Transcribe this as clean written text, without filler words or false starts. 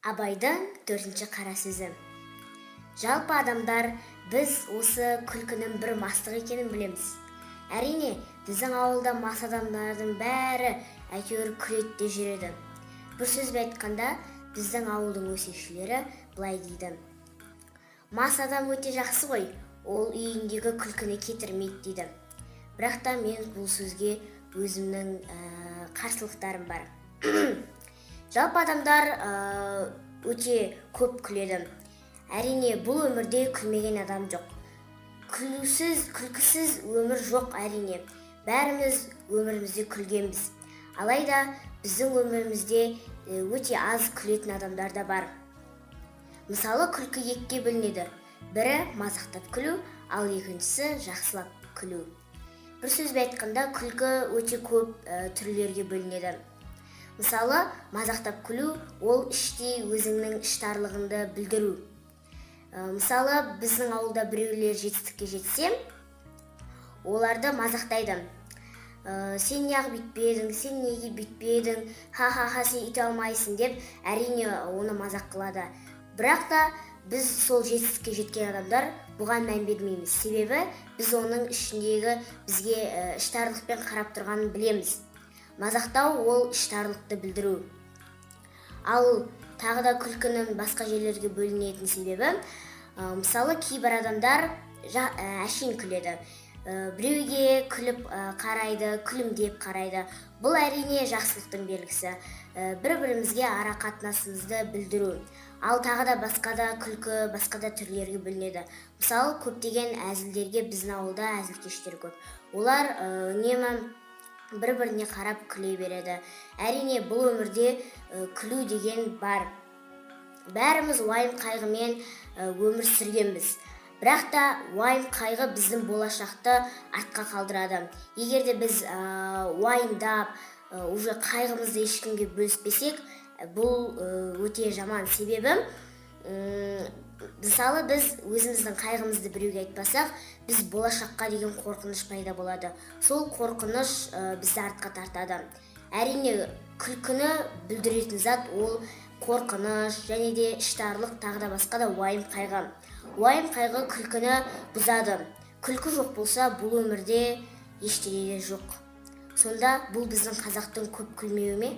Абайдың 4-ші қара сөзі. Жалпы адамдар біз осы күлкінің бір мастық екенін білеміз. Әрине, біздің ауылда мас адамдардың бәрі әйтеуір күледі де жүреді. Бір сөзбен айтқанда, біздің ауылдың өсекшілері былай дейді: мас адам өте жақсы ғой, ол үйіндегі күлкіні кетірмейді дейді. Бірақ та мен бұл сөзге өзімнің қарсылықтарым бар. Жалпы адамдар өте көп күледі. Әрине, бұл өмірде күлмеген адам жоқ. Күлкісіз өмір жоқ әрине. Бәріміз өмірімізде күлгенбіз. Алайда біздің өмірімізде өте аз күлетін адамдар да бар. Мысалы, күлкі екіге бөлінеді. Бірі мазақтап күлу, ал екіншісі жақсылап күлу. Бір сөзбен айтқанда, күлкі өте көп түрлерге бөлінеді. Мысалы, мазақтап күлу ол іштей өзіңнің іштарлығыңды білдіру. Мысалы, біздің ауылда біреулер жетістікке жетсе, оларды мазақтайды. Сен неғып бүйтпедің, сен неге бүйтпедің, ха-ха-ха, сен үйтә алмайсың деп әрине оны мазақ қылады. Бірақ та біз сол жетістікке жеткен адамдар бұған мән бермейміз. Себебі біз оның ішіндегі бізге іштарлықпен қарап тұрғанын білеміз. Мазақтау ол іштарлықты білдіру. Ал тағы да күлкінің басқа жерлерге бөлінетін себебі, мысалы, кейбір адамдар әшейін күледі. Біреуге күліп қарайды, күлімдеп қарайды. Бұл әрине жақсылықтың белгісі. Бір-бірімізге ара қатынасымызды білдіру. Ал тағы да басқа да күлкі, басқа да түрлерге бөлінеді. Мысалы, көптеген әзілдерге біздің ауылда әзілкештер көп. Олар бір-біріне қарап күле береді. Әрине, бұл өмірде күлу деген бар. Бәріміз уайым қайғымен өмір сүргенбіз. Бірақ та уайым қайғы біздің болашақты артқа қалдырады. Егер де біз уайымдап, уже қайғымызды ешкімге бөліспесек, бұл өте жаман. Себебі, мысалы, біз өзіміздің қайғымызды біреуге айтпасақ, біз болашаққа деген қорқыныш пайда болады. Сол қорқыныш бізді артқа тартады. Әрине, күлкіні білдіретін зат ол қорқыныш, және де іштарлық, тағы да басқа да уайым қайғы. Уайым қайғы күлкіні бұзады. Күлкі жоқ болса, бұл өмірде ештеңе жоқ. Сонда бұл біздің қазақтың көп күлмеуі ме?